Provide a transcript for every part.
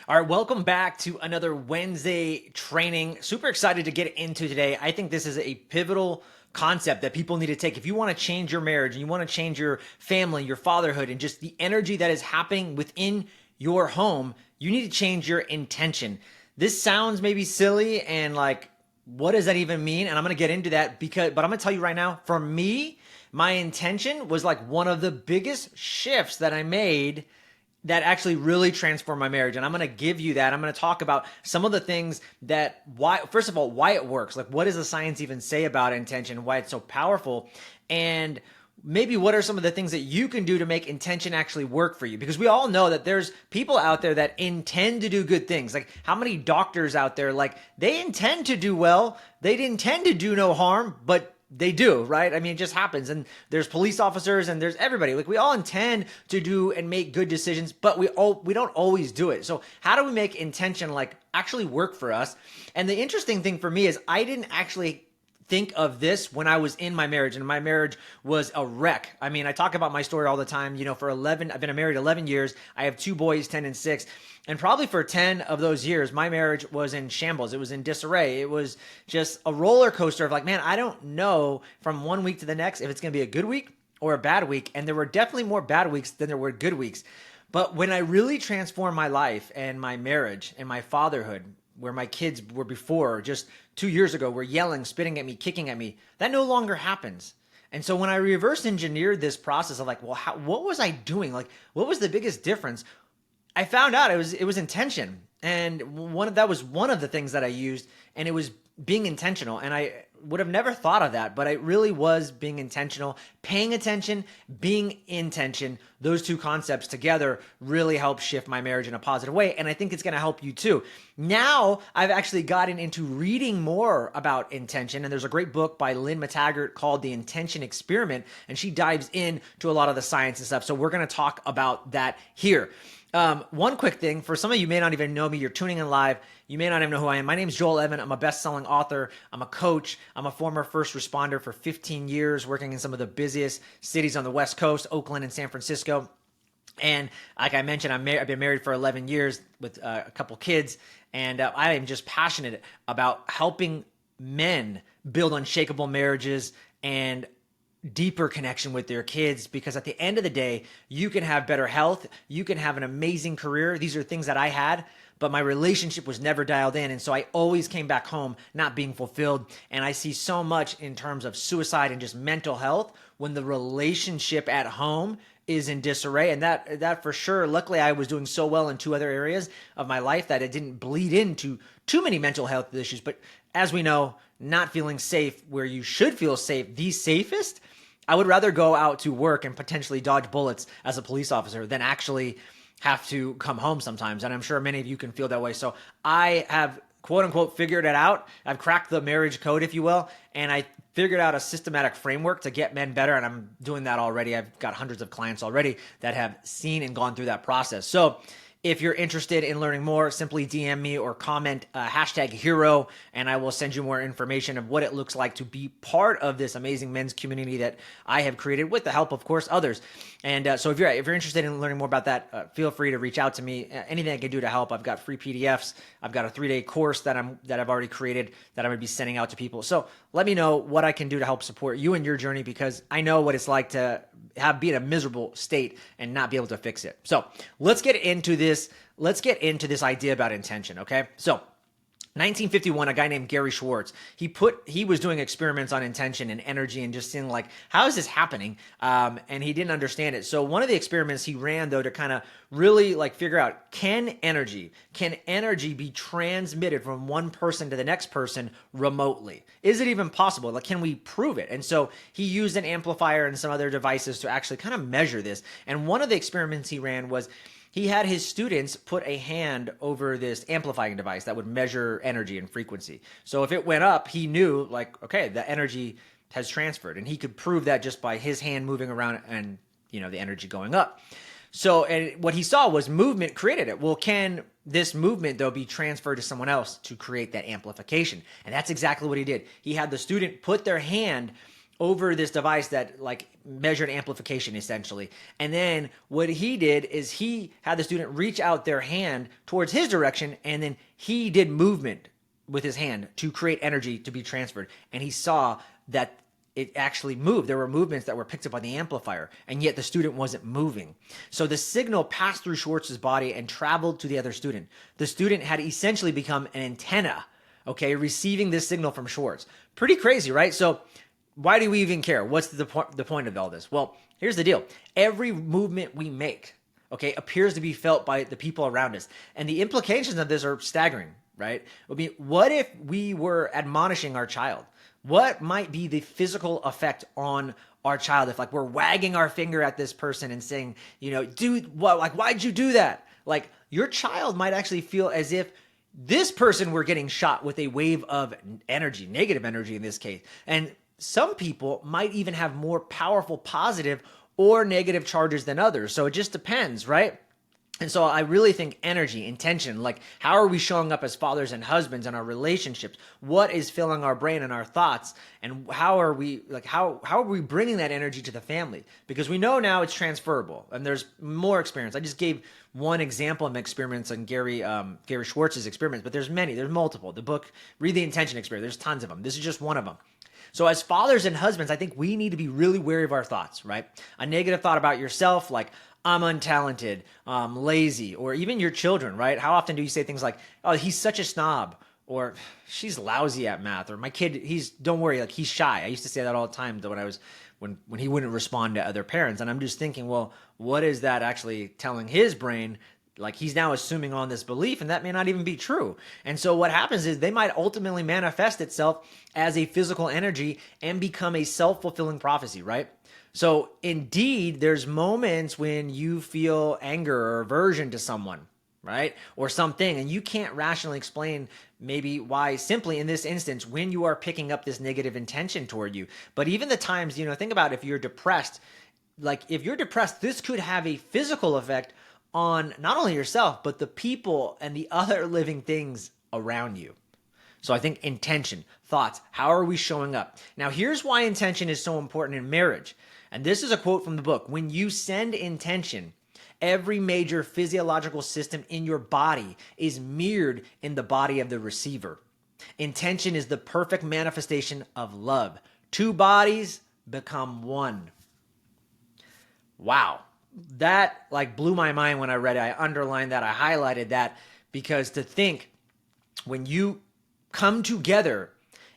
All right, welcome back to another Wednesday training. Super excited to get into today. I think this is a pivotal concept that people need to take. If you want to change your marriage and you want to change your family, your fatherhood, and just the energy that is happening within your home, you need to change your intention. This sounds maybe silly and like, what does that even mean? And I'm going to get into that but I'm going to tell you right now, for me, my intention was like one of the biggest shifts that I made that actually really transformed my marriage. And I'm going to give you that. I'm going to talk about some of the things that first of all, why it works. Like, what does the science even say about intention, why it's so powerful? And maybe what are some of the things that you can do to make intention actually work for you? Because we all know that there's people out there that intend to do good things. Like, how many doctors out there, like, they intend to do well, they intend to do no harm, but they do, right? I mean, it just happens. And there's police officers and there's everybody. Like, we all intend to do and make good decisions, but we don't always do it. So how do we make intention like actually work for us? And the interesting thing for me is I didn't actually think of this when I was in my marriage, and my marriage was a wreck. I mean, I talk about my story all the time. You know, I've been married 11 years. I have two boys, 10 and 6. And probably for 10 of those years, my marriage was in shambles. It was in disarray. It was just a roller coaster of like, man, I don't know from one week to the next if it's going to be a good week or a bad week. And there were definitely more bad weeks than there were good weeks. But when I really transformed my life and my marriage and my fatherhood, where my kids were before, just 2 years ago, were yelling, spitting at me, kicking at me, that no longer happens. And so when I reverse engineered this process of like, well, what was I doing? Like, what was the biggest difference? I found out it was intention. And that was one of the things that I used, and it was being intentional. And I would have never thought of that, but it really was being intentional, paying attention, being intention. Those two concepts together really help shift my marriage in a positive way. And I think it's going to help you too. Now I've actually gotten into reading more about intention. And there's a great book by Lynn McTaggart called The Intention Experiment. And she dives into a lot of the science and stuff. So we're going to talk about that here. One quick thing, for some of you may not even know me, you're tuning in live, you may not even know who I am. My name is Joel Evan. I'm a best-selling author. I'm a coach. I'm a former first responder for 15 years, working in some of the busiest cities on the West Coast, Oakland and San Francisco. And like I mentioned, I've been married for 11 years with a couple kids, and I am just passionate about helping men build unshakable marriages and deeper connection with their kids, because at the end of the day, you can have better health, you can have an amazing career. These are things that I had, but my relationship was never dialed in. And so I always came back home not being fulfilled. And I see so much in terms of suicide and just mental health when the relationship at home is in disarray. And that for sure, luckily I was doing so well in two other areas of my life that it didn't bleed into too many mental health issues. But as we know, not feeling safe where you should feel safe, the safest, I would rather go out to work and potentially dodge bullets as a police officer than actually have to come home sometimes. And I'm sure many of you can feel that way. So I have, quote unquote, figured it out. I've cracked the marriage code, if you will. And I figured out a systematic framework to get men better. And I'm doing that already. I've got hundreds of clients already that have seen and gone through that process. So if you're interested in learning more, simply DM me or comment #hero, and I will send you more information of what it looks like to be part of this amazing men's community that I have created with the help, of course, others. And so if you're interested in learning more about that, feel free to reach out to me. Anything I can do to help. I've got free PDFs. I've got a 3-day course that I've already created that I'm going to be sending out to people. So let me know what I can do to help support you in your journey, because I know what it's like to be in a miserable state and not be able to fix it. So let's get into this. Let's get into this idea about intention. Okay. So 1951, a guy named Gary Schwartz, he was doing experiments on intention and energy and just seeing like, how is this happening? And he didn't understand it. So one of the experiments he ran, though, to kind of really like figure out, can energy be transmitted from one person to the next person remotely? Is it even possible? Like, can we prove it? And so he used an amplifier and some other devices to actually kind of measure this. And one of the experiments he ran was, he had his students put a hand over this amplifying device that would measure energy and frequency. So if it went up, he knew like, okay, the energy has transferred, and he could prove that just by his hand moving around and, the energy going up. So, and what he saw was movement created it. Well, can this movement, though, be transferred to someone else to create that amplification? And that's exactly what he did. He had the student put their hand over this device that like measured amplification essentially. And then what he did is he had the student reach out their hand towards his direction, and then he did movement with his hand to create energy to be transferred. And he saw that it actually moved. There were movements that were picked up by the amplifier, and yet the student wasn't moving. So the signal passed through Schwartz's body and traveled to the other student. The student had essentially become an antenna, okay, receiving this signal from Schwartz. Pretty crazy, right? So why do we even care? What's the point of all this? Well, here's the deal. Every movement we make, okay, appears to be felt by the people around us. And the implications of this are staggering, right? I mean, what if we were admonishing our child? What might be the physical effect on our child if like we're wagging our finger at this person and saying, you know, dude, what, like, why'd you do that? Like your child might actually feel as if this person were getting shot with a wave of energy, negative energy in this case. And some people might even have more powerful positive or negative charges than others. So it just depends, right? And so I really think energy, intention, like how are we showing up as fathers and husbands in our relationships? What is filling our brain and our thoughts? And how are we bringing that energy to the family? Because we know now it's transferable and there's more experience. I just gave one example of experiments on Gary Schwartz's experiments, but there's many, there's multiple. The book, read the intention experiment. There's tons of them. This is just one of them. So as fathers and husbands, I think we need to be really wary of our thoughts, right? A negative thought about yourself, like I'm untalented, lazy, or even your children, right? How often do you say things like, oh, he's such a snob, or she's lousy at math, or my kid, don't worry, like he's shy. I used to say that all the time when he wouldn't respond to other parents. And I'm just thinking, well, what is that actually telling his brain? Like he's now assuming on this belief, and that may not even be true. And so what happens is they might ultimately manifest itself as a physical energy and become a self-fulfilling prophecy, right? So indeed, there's moments when you feel anger or aversion to someone, right? Or something, and you can't rationally explain maybe why simply in this instance when you are picking up this negative intention toward you. But even the times, think about if you're depressed, like if you're depressed, this could have a physical effect on not only yourself, but the people and the other living things around you. So I think intention, thoughts, how are we showing up? Now, here's why intention is so important in marriage. And this is a quote from the book. When you send intention, every major physiological system in your body is mirrored in the body of the receiver. Intention is the perfect manifestation of love. Two bodies become one. Wow. That like blew my mind when I read it. I underlined that. I highlighted that because to think when you come together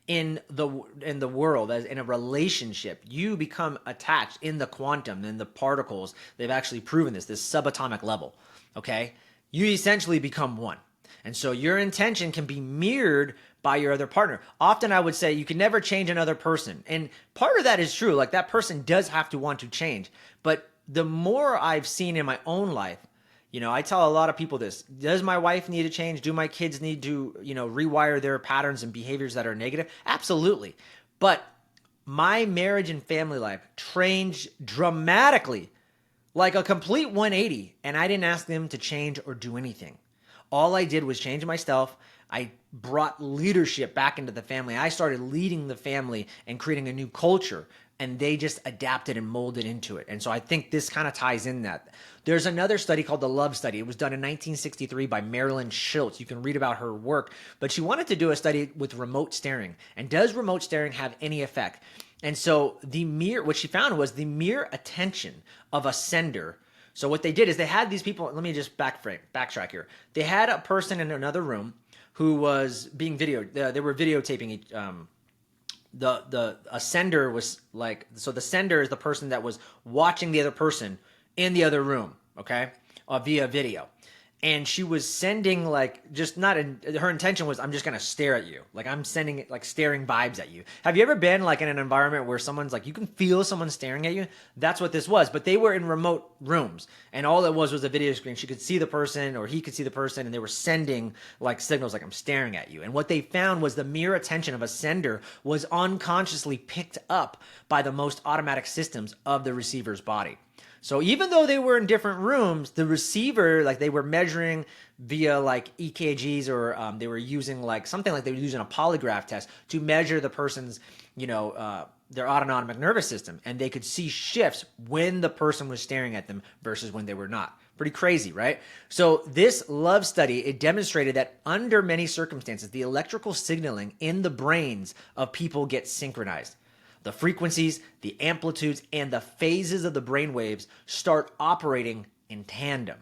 in the world, as in a relationship, you become attached in the quantum, in the particles. They've actually proven this subatomic level, okay? You essentially become one. And so your intention can be mirrored by your other partner. Often I would say you can never change another person. And part of that is true. Like that person does have to want to change. But the more I've seen in my own life, I tell a lot of people this. Does my wife need to change? Do my kids need to, rewire their patterns and behaviors that are negative? Absolutely. But my marriage and family life changed dramatically, like a complete 180, and I didn't ask them to change or do anything. All I did was change myself. I brought leadership back into the family. I started leading the family and creating a new culture, and they just adapted and molded into it. And so I think this kind of ties in that. There's another study called the Love Study. It was done in 1963 by Marilyn Schultz. You can read about her work, but she wanted to do a study with remote staring. And does remote staring have any effect? And so what she found was the mere attention of a sender. So what they did is they had these people, let me just backtrack here. They had a person in another room who was being videoed. They were videotaping a sender was like, so the sender is the person that was watching the other person in the other room, okay, via video. And she was sending her intention was, I'm just going to stare at you. Like I'm sending like staring vibes at you. Have you ever been like in an environment where someone's like, you can feel someone staring at you? That's what this was. But they were in remote rooms and all it was a video screen. She could see the person or he could see the person and they were sending like signals like I'm staring at you. And what they found was the mere attention of a sender was unconsciously picked up by the most automatic systems of the receiver's body. So even though they were in different rooms, the receiver, like they were measuring via like EKGs or they were using like something like they were using a polygraph test to measure the person's, their autonomic nervous system, and they could see shifts when the person was staring at them versus when they were not. Pretty crazy, right? So this love study, it demonstrated that under many circumstances, the electrical signaling in the brains of people get synchronized. The frequencies, the amplitudes, and the phases of the brain waves start operating in tandem.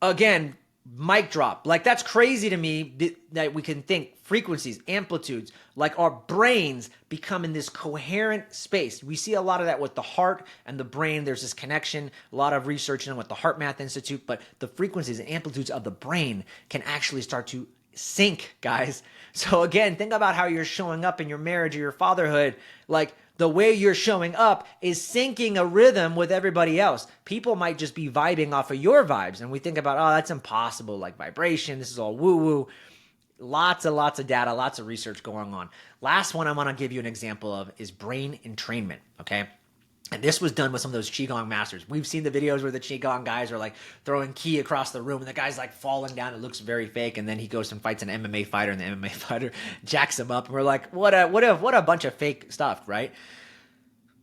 Again, mic drop. Like, that's crazy to me that we can think frequencies, amplitudes, like our brains become in this coherent space. We see a lot of that with the heart and the brain. There's this connection, a lot of research in with the Heart Math Institute, but the frequencies and amplitudes of the brain can actually start to sync, guys. So again, think about how you're showing up in your marriage or your fatherhood. Like, the way you're showing up is syncing a rhythm with everybody else. People might just be vibing off of your vibes. And we think about, oh, that's impossible, like vibration. This is all woo-woo. Lots and lots of data, lots of research going on. Last one I want to give you an example of is brain entrainment, okay? And this was done with some of those Qigong masters. We've seen the videos where the Qigong guys are like throwing Qi across the room and the guy's like falling down. It looks very fake. And then he goes and fights an MMA fighter and the MMA fighter jacks him up. And we're like, what a bunch of fake stuff, right?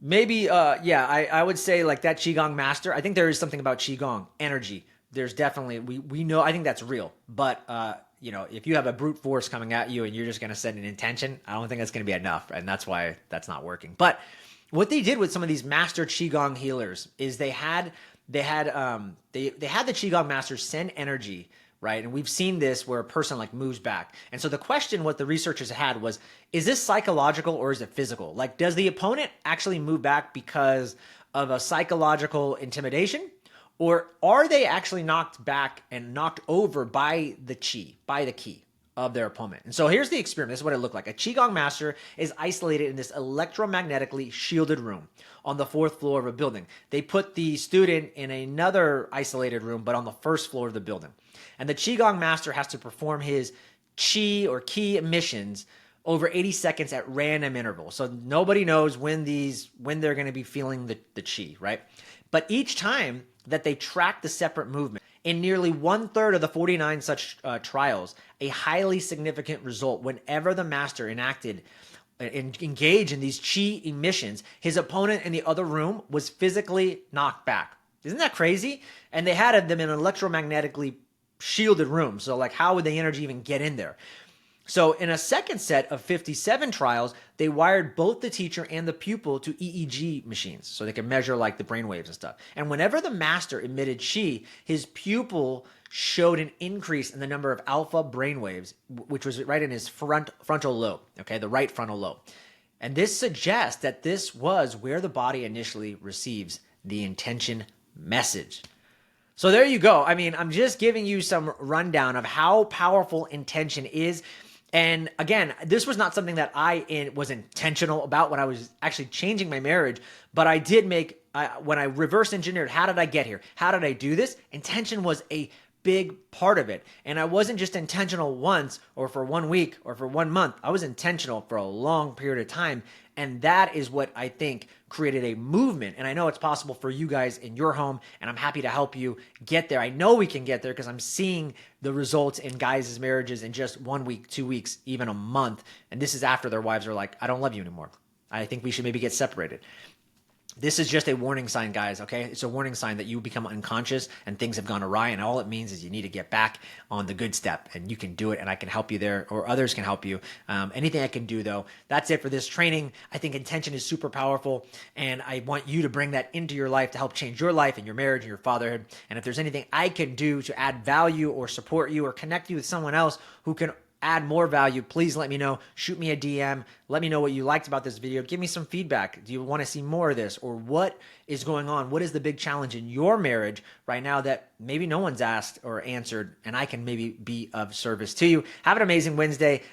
Maybe, I would say like that Qigong master. I think there is something about Qigong energy. There's definitely, we know, I think that's real. But, if you have a brute force coming at you and you're just going to set an intention, I don't think that's going to be enough. And that's why that's not working. But what they did with some of these master Qigong healers is they had the Qigong masters send energy, right? And we've seen this where a person like moves back. And so the question what the researchers had was, is this psychological or is it physical? Like, does the opponent actually move back because of a psychological intimidation? Or are they actually knocked back and knocked over by the Qi, by the Qi of their opponent? And so here's the experiment. This is what it looked like. A Qigong master is isolated in this electromagnetically shielded room on the 4th floor of a building. They put the student in another isolated room, but on the 1st floor of the building. And the Qigong master has to perform his Qi or Qi emissions over 80 seconds at random intervals. So nobody knows when they're going to be feeling the Qi, right? But each time that they track the separate movement, in nearly 1/3 of the 49 such trials, a highly significant result whenever the master engaged in these Qi emissions, his opponent in the other room was physically knocked back. Isn't that crazy? And they had them in an electromagnetically shielded room. So like, how would the energy even get in there? So in a second set of 57 trials, they wired both the teacher and the pupil to EEG machines so they could measure like the brain waves and stuff. And whenever the master emitted Qi, his pupil showed an increase in the number of alpha brain waves, which was right in his frontal lobe, okay, the right frontal lobe. And this suggests that this was where the body initially receives the intention message. So there you go. I mean, I'm just giving you some rundown of how powerful intention is. And again, this was not something that I was intentional about when I was actually changing my marriage, but I did when I reverse engineered, how did I get here? How did I do this? Intention was a big part of it. And I wasn't just intentional once or for 1 week or for 1 month. I was intentional for a long period of time. And that is what I think created a movement. And I know it's possible for you guys in your home, and I'm happy to help you get there. I know we can get there because I'm seeing the results in guys' marriages in just 1 week, 2 weeks, even a month. And this is after their wives are like, I don't love you anymore. I think we should maybe get separated. This is just a warning sign, guys, okay? It's a warning sign that you become unconscious and things have gone awry, and all it means is you need to get back on the good step, and you can do it, and I can help you there, or others can help you. Anything I can do, though. That's it for this training. I think intention is super powerful, and I want you to bring that into your life to help change your life and your marriage and your fatherhood. And if there's anything I can do to add value or support you or connect you with someone else who can add more value, please let me know. Shoot me a DM. Let me know what you liked about this video. Give me some feedback. Do you want to see more of this? Or what is going on? What is the big challenge in your marriage right now that maybe no one's asked or answered, and I can maybe be of service to you? Have an amazing Wednesday.